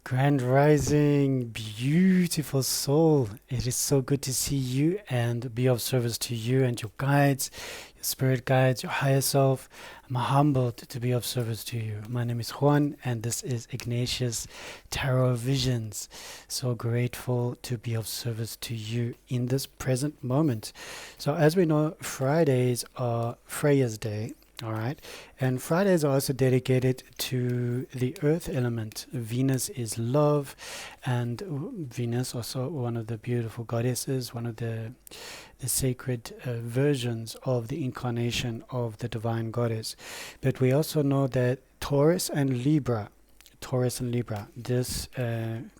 Grand Rising, beautiful soul. It is so good to see you and be of service to you and your guides, your spirit guides, your higher self. I'm humbled to be of service to you. My name is Juan and this is Ignatius Tarot Visions. So grateful to be of service to you in this present moment. So as we know, Fridays are Freya's Day. All right. And Fridays are also dedicated to the earth element. Venus is love, and Venus also one of the beautiful goddesses, one of the sacred versions of the incarnation of the divine goddess. But we also know that Taurus and Libra. This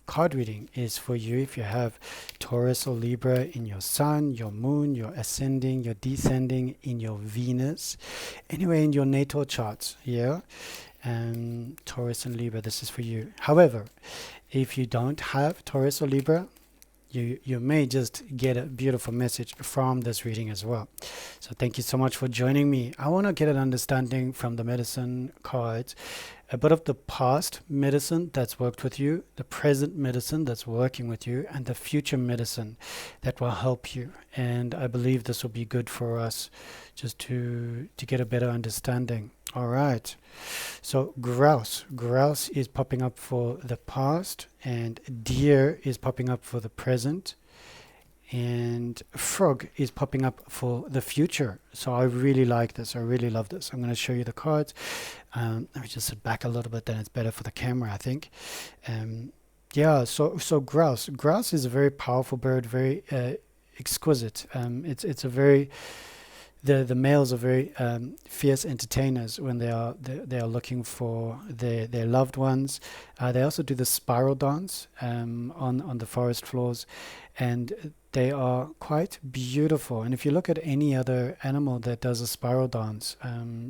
card reading is for you if you have Taurus or Libra in your sun, your moon, your ascending, your descending, in your Venus, anyway in your natal charts. Yeah, and Taurus and Libra. This is for you. However, if you don't have Taurus or Libra, you may just get a beautiful message from this reading as well. So thank you so much for joining me. I want to get an understanding from the medicine cards, a bit of the past medicine that's worked with you, the present medicine that's working with you, and the future medicine that will help you. And I believe this will be good for us just to get a better understanding. All right. So grouse is popping up for the past, and deer is popping up for the present, and frog is popping up for the future. So I really like this. I really love this. I'm going to show you the cards. Let me just sit back a little bit, then it's better for the camera, I think. Yeah, so grouse is a very powerful bird, very exquisite. It's a very the males are very fierce entertainers when they are looking for their loved ones. They also do the spiral dance on the forest floors, and they are quite beautiful. And if you look at any other animal that does a spiral dance,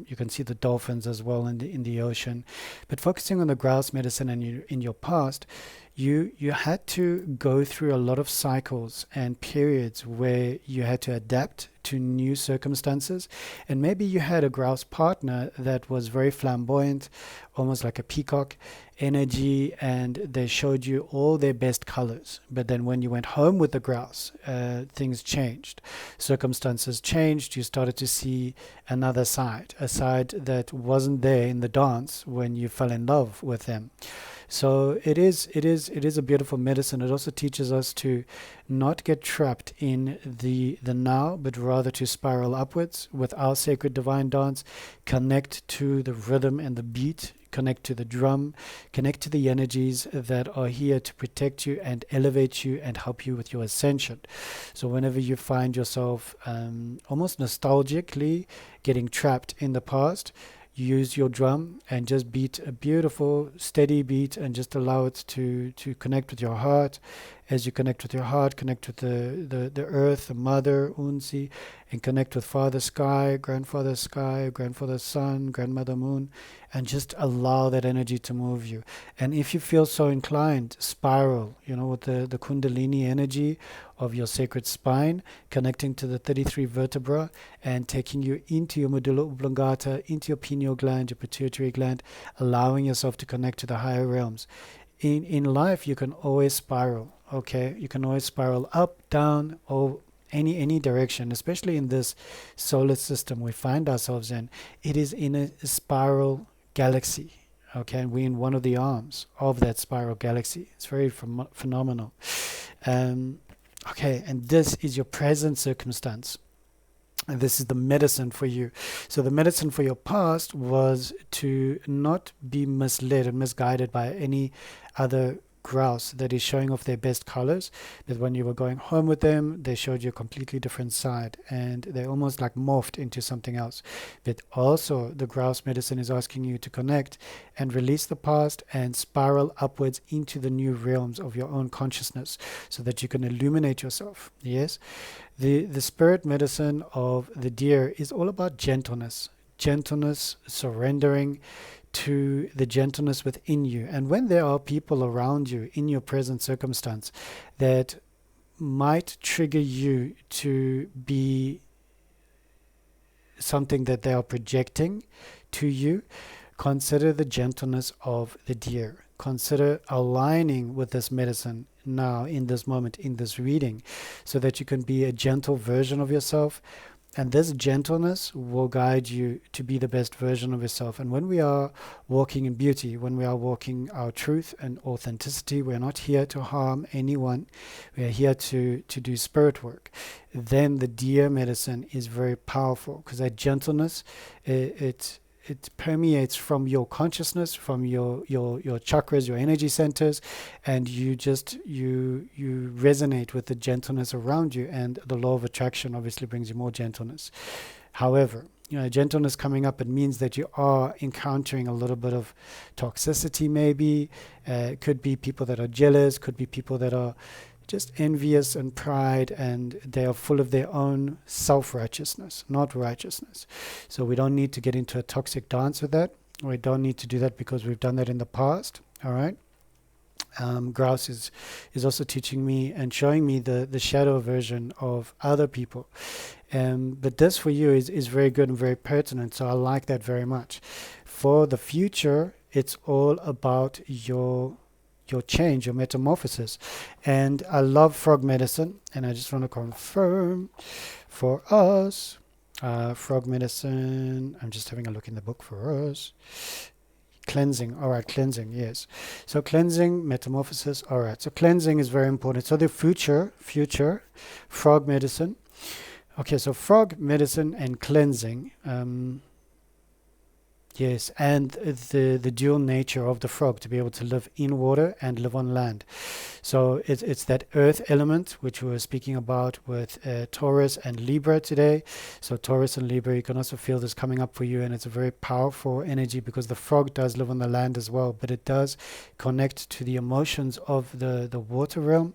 you can see the dolphins as well in the ocean. But focusing on the grouse medicine and in your past, you had to go through a lot of cycles and periods where you had to adapt to new circumstances, and maybe you had a grouse partner that was very flamboyant, almost like a peacock energy, and they showed you all their best colors. But then when you went home with the grouse, things changed, circumstances changed. You started to see another side, a side that wasn't there in the dance when you fell in love with them. So it is a beautiful medicine. It also teaches us to not get trapped in the now, but rather to spiral upwards with our sacred divine dance, connect to the rhythm and the beat, connect to the drum, connect to the energies that are here to protect you and elevate you and help you with your ascension. So whenever you find yourself almost nostalgically getting trapped in the past, use your drum and just beat a beautiful steady beat and just allow it to connect with your heart. As you connect with your heart, connect with the earth, the mother Unsi, and connect with Father Sky, Grandfather Sun, Grandmother Moon, and just allow that energy to move you. And if you feel so inclined, spiral, with the Kundalini energy of your sacred spine, connecting to the 33 vertebra and taking you into your medulla oblongata, into your pineal gland, your pituitary gland, allowing yourself to connect to the higher realms. In life, you can always spiral, okay? You can always spiral up, down, or any direction, especially in this solar system we find ourselves in. It is in a spiral galaxy, okay? And we're in one of the arms of that spiral galaxy. It's very phenomenal. Okay, and this is your present circumstance. And this is the medicine for you. So the medicine for your past was to not be misled and misguided by any other grouse that is showing off their best colors. But when you were going home with them, they showed you a completely different side, and they almost like morphed into something else. But also the grouse medicine is asking you to connect and release the past and spiral upwards into the new realms of your own consciousness so that you can illuminate yourself. Yes. The spirit medicine of the deer is all about gentleness, surrendering to the gentleness within you. And when there are people around you in your present circumstance that might trigger you to be something that they are projecting to you, consider the gentleness of the deer. consider aligning with this medicine now, in this moment, in this reading, so that you can be a gentle version of yourself. And this gentleness will guide you to be the best version of yourself. And when we are walking in beauty, when we are walking our truth and authenticity, we're not here to harm anyone. We are here to do spirit work. Then the deer medicine is very powerful, because that gentleness, it permeates from your consciousness, from your chakras, your energy centers, and you resonate with the gentleness around you, and the law of attraction obviously brings you more gentleness. However, gentleness coming up, it means that you are encountering a little bit of toxicity maybe. It could be people that are jealous, could be people that are just envious and pride, and they are full of their own self-righteousness, not righteousness. So we don't need to get into a toxic dance with that. We don't need to do that, because we've done that in the past. All right. Grouse is also teaching me and showing me the shadow version of other people. But this for you is very good and very pertinent. So I like that very much. For the future, it's all about your change, your metamorphosis. And I love frog medicine, and I just want to confirm for us, frog medicine, I'm just having a look in the book for us. Cleansing, all right, cleansing, yes. So cleansing, metamorphosis, all right. So cleansing is very important. So the future, frog medicine. Okay, so frog medicine and cleansing, yes, and the dual nature of the frog, to be able to live in water and live on land. So it's that earth element, which we were speaking about with Taurus and Libra today. So Taurus and Libra, you can also feel this coming up for you, and it's a very powerful energy, because the frog does live on the land as well, but it does connect to the emotions of the water realm.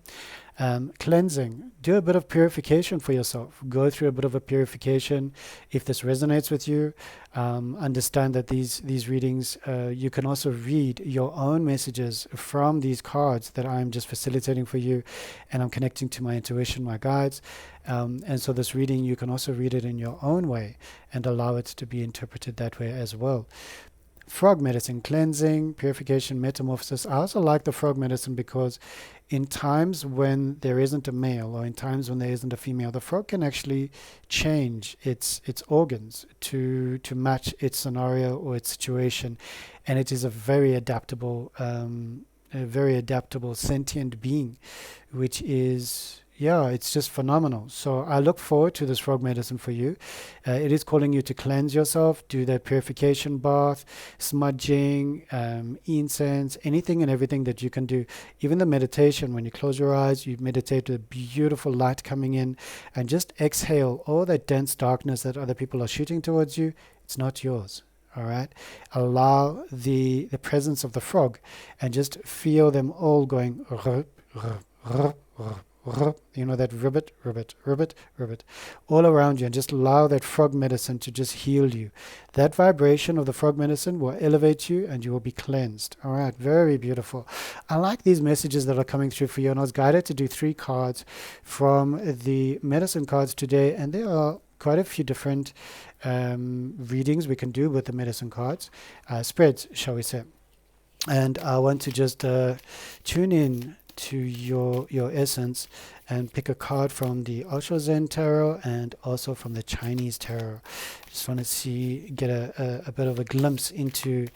Cleansing, do a bit of purification for yourself. Go through a bit of a purification. If this resonates with you, understand that these readings, you can also read your own messages from these cards that I'm just facilitating for you, and I'm connecting to my intuition, my guides. And so this reading, you can also read it in your own way and allow it to be interpreted that way as well. Frog medicine, cleansing, purification, metamorphosis. I also like the frog medicine because in times when there isn't a male, or in times when there isn't a female, the frog can actually change its organs to match its scenario or its situation, and it is a very adaptable sentient being, which is, yeah, it's just phenomenal. So I look forward to this frog medicine for you. It is calling you to cleanse yourself, do that purification bath, smudging, incense, anything and everything that you can do. Even the meditation, when you close your eyes, you meditate with a beautiful light coming in, and just exhale all that dense darkness that other people are shooting towards you. It's not yours. All right. Allow the presence of the frog, and just feel them all going that ribbit all around you, and just allow that frog medicine to just heal you. That vibration of the frog medicine will elevate you, and you will be cleansed. All right, very beautiful. I like these messages that are coming through for you, and I was guided to do 3 cards from the medicine cards today, and there are quite a few different readings we can do with the medicine cards, spreads, shall we say. And I want to just tune in to your essence and pick a card from the Osho Zen Tarot and also from the Chinese Tarot. Just want to get a bit of a glimpse into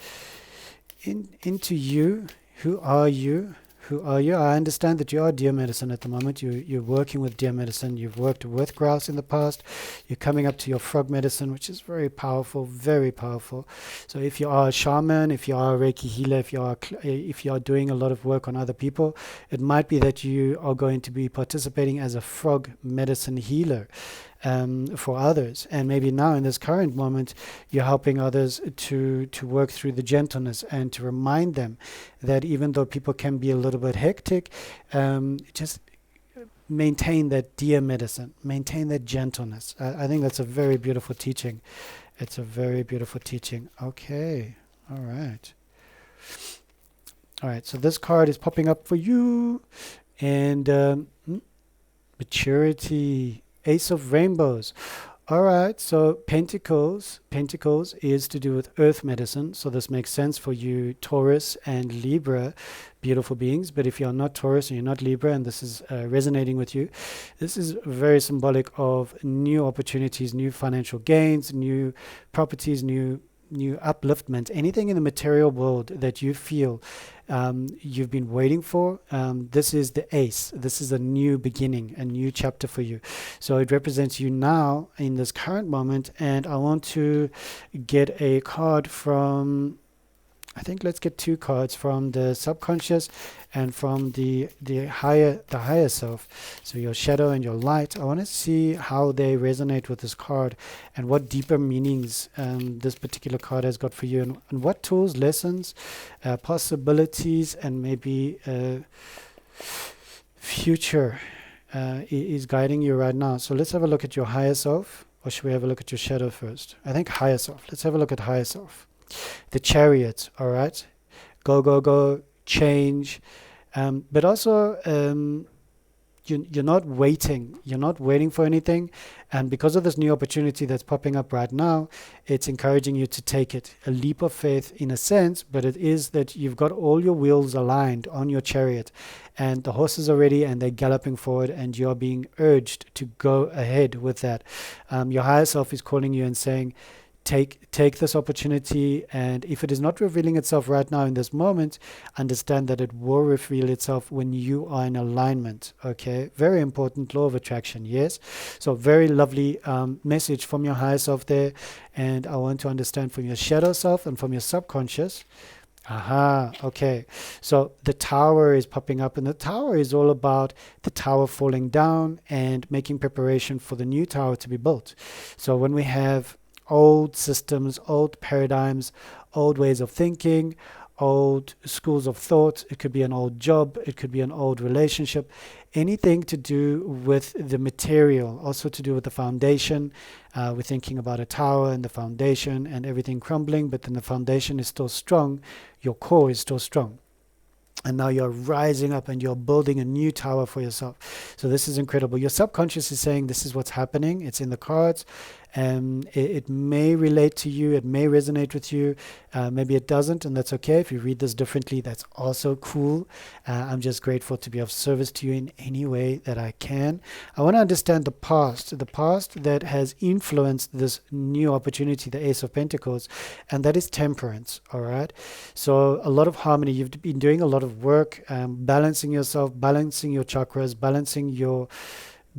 you. Who are you? Who are you? I understand that you are deer medicine at the moment. You're working with deer medicine. You've worked with grouse in the past. You're coming up to your frog medicine, which is very powerful, very powerful. So if you are a shaman, if you are a Reiki healer, if you are doing a lot of work on other people, it might be that you are going to be participating as a frog medicine healer for others. And maybe now in this current moment, you're helping others to work through the gentleness, and to remind them that even though people can be a little bit hectic, just maintain that deer medicine, maintain that gentleness. I think that's a very beautiful teaching. It's a very beautiful teaching. Okay. All right. All right. So this card is popping up for you. And maturity. Ace of Rainbows. All right, so Pentacles is to do with earth medicine. So this makes sense for you, Taurus and Libra, beautiful beings. But if you're not Taurus and you're not Libra, and this is resonating with you, this is very symbolic of new opportunities, new financial gains, new properties, new upliftment, anything in the material world that you feel you've been waiting for. This is the ace. This is a new beginning, a new chapter for you. So it represents you now in this current moment. And I want to get a card from, I think let's get two cards from the subconscious and from the higher self. So your shadow and your light. I want to see how they resonate with this card and what deeper meanings this particular card has got for you, and what tools, lessons, possibilities, and maybe future is guiding you right now. So let's have a look at your higher self, or should we have a look at your shadow first? I think higher self. Let's have a look at higher self. The Chariot, all right? Go, go, go, change. But also, you're not waiting. You're not waiting for anything. And because of this new opportunity that's popping up right now, it's encouraging you to take it. A leap of faith in a sense, but it is that you've got all your wheels aligned on your chariot. And the horses are ready and they're galloping forward, and you're being urged to go ahead with that. Your higher self is calling you and saying, take this opportunity, and if it is not revealing itself right now in this moment, understand that it will reveal itself when you are in alignment. Okay, very important, law of attraction. Yes, so very lovely message from your higher self there. And I want to understand from your shadow self and from your subconscious. Aha, okay. So the tower is popping up, and the tower is all about the tower falling down and making preparation for the new tower to be built. So when we have old systems, old paradigms, old ways of thinking, old schools of thought, it could be an old job, it could be an old relationship, anything to do with the material, also to do with the foundation. We're thinking about a tower and the foundation and everything crumbling, but then the foundation is still strong, your core is still strong. And now you're rising up and you're building a new tower for yourself. So this is incredible. Your subconscious is saying this is what's happening. It's in the cards. It may relate to you. It may resonate with you. Maybe it doesn't, and that's okay. If you read this differently, that's also cool. I'm just grateful to be of service to you in any way that I can. I want to understand the past that has influenced this new opportunity, the Ace of Pentacles, and that is temperance, all right? So a lot of harmony. You've been doing a lot of work, balancing yourself, balancing your chakras,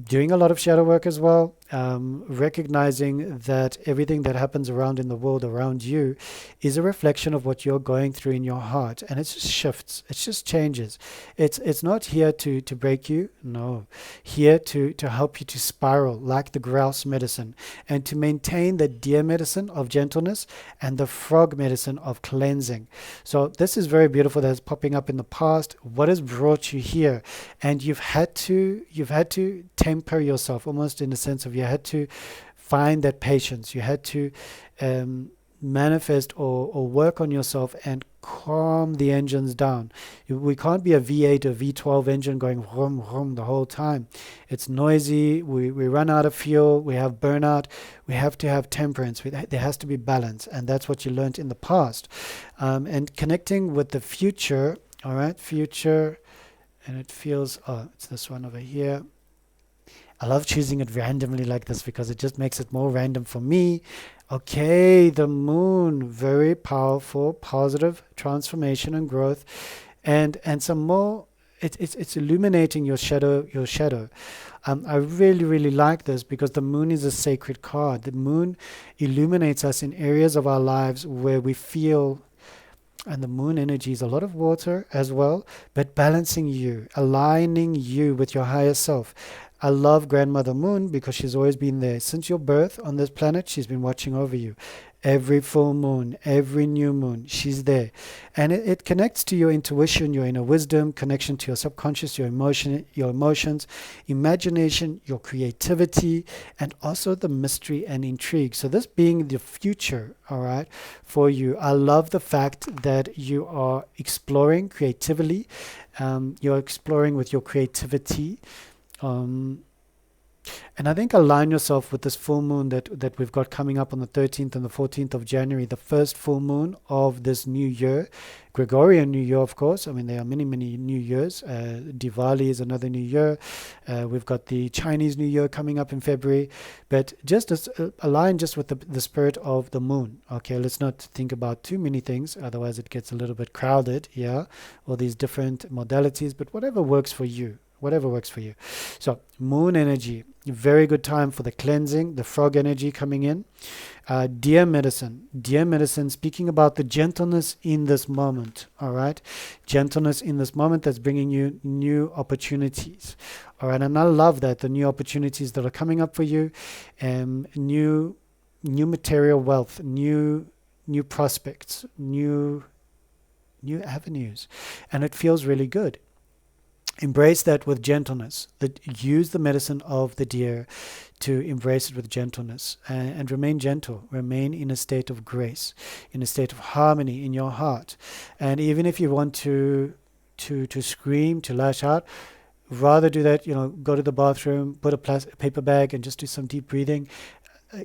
doing a lot of shadow work as well, recognizing that everything that happens around in the world around you is a reflection of what you're going through in your heart, and it just shifts, it just changes. It's not here to break you, no, here to help you to spiral like the grouse medicine, and to maintain the deer medicine of gentleness and the frog medicine of cleansing. So this is very beautiful. That's popping up in the past, what has brought you here, and you've had to temper yourself, almost in the sense of you had to find that patience. You had to manifest or work on yourself and calm the engines down. We can't be a V8 or V12 engine going vroom, vroom the whole time. It's noisy. We run out of fuel. We have burnout. We have to have temperance. There has to be balance, and that's what you learned in the past. And connecting with the future, all right, future, and it feels, it's this one over here. I love choosing it randomly like this because it just makes it more random for me. Okay, the moon, very powerful, positive transformation and growth, and some more. It's illuminating your shadow. I really like this because the moon is a sacred card. The moon illuminates us in areas of our lives where we feel. And the moon energy is a lot of water as well, but balancing you, aligning you with your higher self. I love Grandmother Moon because she's always been there. Since your birth on this planet, she's been watching over you. Every full moon, every new moon, she's there. And it connects to your intuition, your inner wisdom, connection to your subconscious, your emotions, imagination, your creativity, and also the mystery and intrigue. So this being the future, all right, for you. I love the fact that you are exploring creatively. You're exploring with your creativity. And I think align yourself with this full moon that we've got coming up on the 13th and the 14th of January, the first full moon of this new year. Gregorian New Year, of course. I mean, there are many, many New Years. Diwali is another New Year. We've got the Chinese New Year coming up in February. But just as, align just with the spirit of the moon. Okay, let's not think about too many things. Otherwise, it gets a little bit crowded. Yeah, all these different modalities. But whatever works for you. Whatever works for you. So, moon energy, very good time for the cleansing, the frog energy coming in. Dear medicine, speaking about the gentleness in this moment, all right? Gentleness in this moment that's bringing you new opportunities, all right? And I love that, the new opportunities that are coming up for you, new material wealth, new prospects, new avenues, and it feels really good. Embrace that with gentleness. Use the medicine of the deer to embrace it with gentleness, and remain gentle. Remain in a state of grace, in a state of harmony in your heart. And even if you want to scream, to lash out, rather do that. Go to the bathroom, put a paper bag, and just do some deep breathing.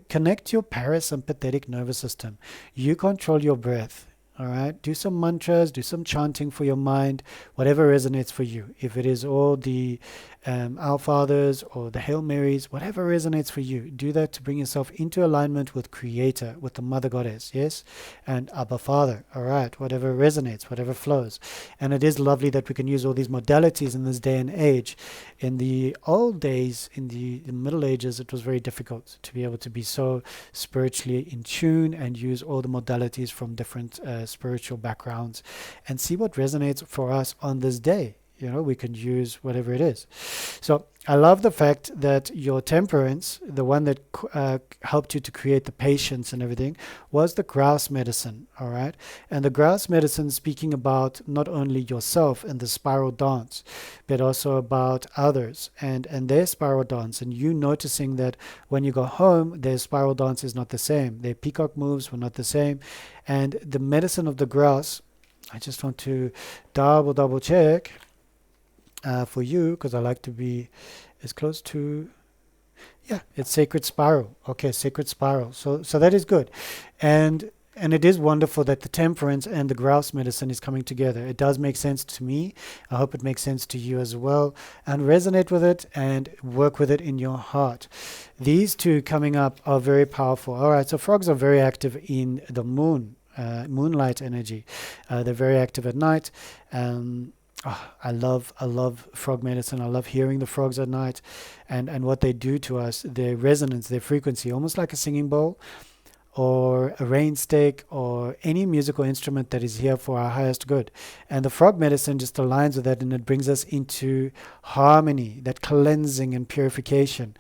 Connect your parasympathetic nervous system. You control your breath. All right, do some mantras, do some chanting for your mind, whatever resonates for you. If it is all the Our Fathers or the Hail Marys, whatever resonates for you, do that to bring yourself into alignment with Creator, with the Mother Goddess, yes, and Abba Father. All right, whatever resonates, whatever flows. And it is lovely that we can use all these modalities in this day and age. In the old days, in the Middle Ages, it was very difficult to be able to be so spiritually in tune and use all the modalities from different spiritual backgrounds and see what resonates for us on this day. We can use whatever it is. So I love the fact that your temperance, the one that helped you to create the patience and everything, was the grouse medicine, all right? And the grouse medicine, speaking about not only yourself and the spiral dance, but also about others and their spiral dance. And you noticing that when you go home, their spiral dance is not the same. Their peacock moves were not the same. And the medicine of the grouse, I just want to double check for you, because I like to be as close to, yeah, it's sacred spiral. Okay, sacred spiral. So that is good. And it is wonderful that the temperance and the grouse medicine is coming together. It does make sense to me. I hope it makes sense to you as well. And resonate with it and work with it in your heart. These two coming up are very powerful. All right, so frogs are very active in the moonlight energy. They're very active at night. I love frog medicine. I love hearing the frogs at night and what they do to us, their resonance, their frequency, almost like a singing bowl or a rain stick or any musical instrument that is here for our highest good. And the frog medicine just aligns with that, and it brings us into harmony, that cleansing and purification,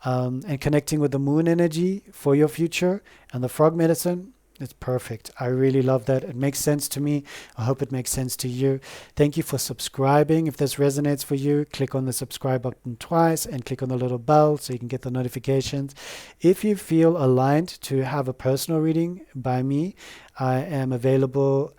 and connecting with the moon energy for your future. And the frog medicine, it's perfect. I really love that. It makes sense to me. I hope it makes sense to you. Thank you for subscribing. If this resonates for you, click on the subscribe button twice and click on the little bell so you can get the notifications. If you feel aligned to have a personal reading by me, I am available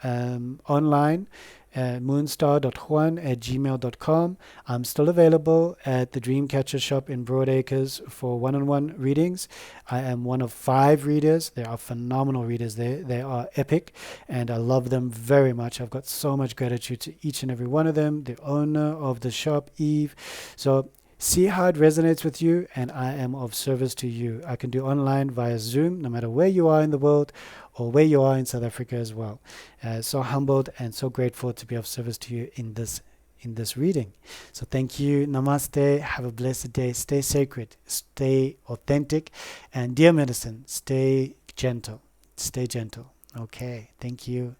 online. moonstar.juan@gmail.com. I'm still available at the Dreamcatcher shop in Broadacres for one-on-one readings. I am one of 5 readers. There are phenomenal readers there. They are epic, and I love them very much. I've got so much gratitude to each and every one of them, the owner of the shop, Eve. So see how it resonates with you, and I am of service to you. I can do online via Zoom, no matter where you are in the world or where you are in South Africa as well. So humbled and so grateful to be of service to you in this reading. So thank you. Namaste. Have a blessed day. Stay sacred. Stay authentic. And dear medicine, stay gentle. Stay gentle. Okay. Thank you.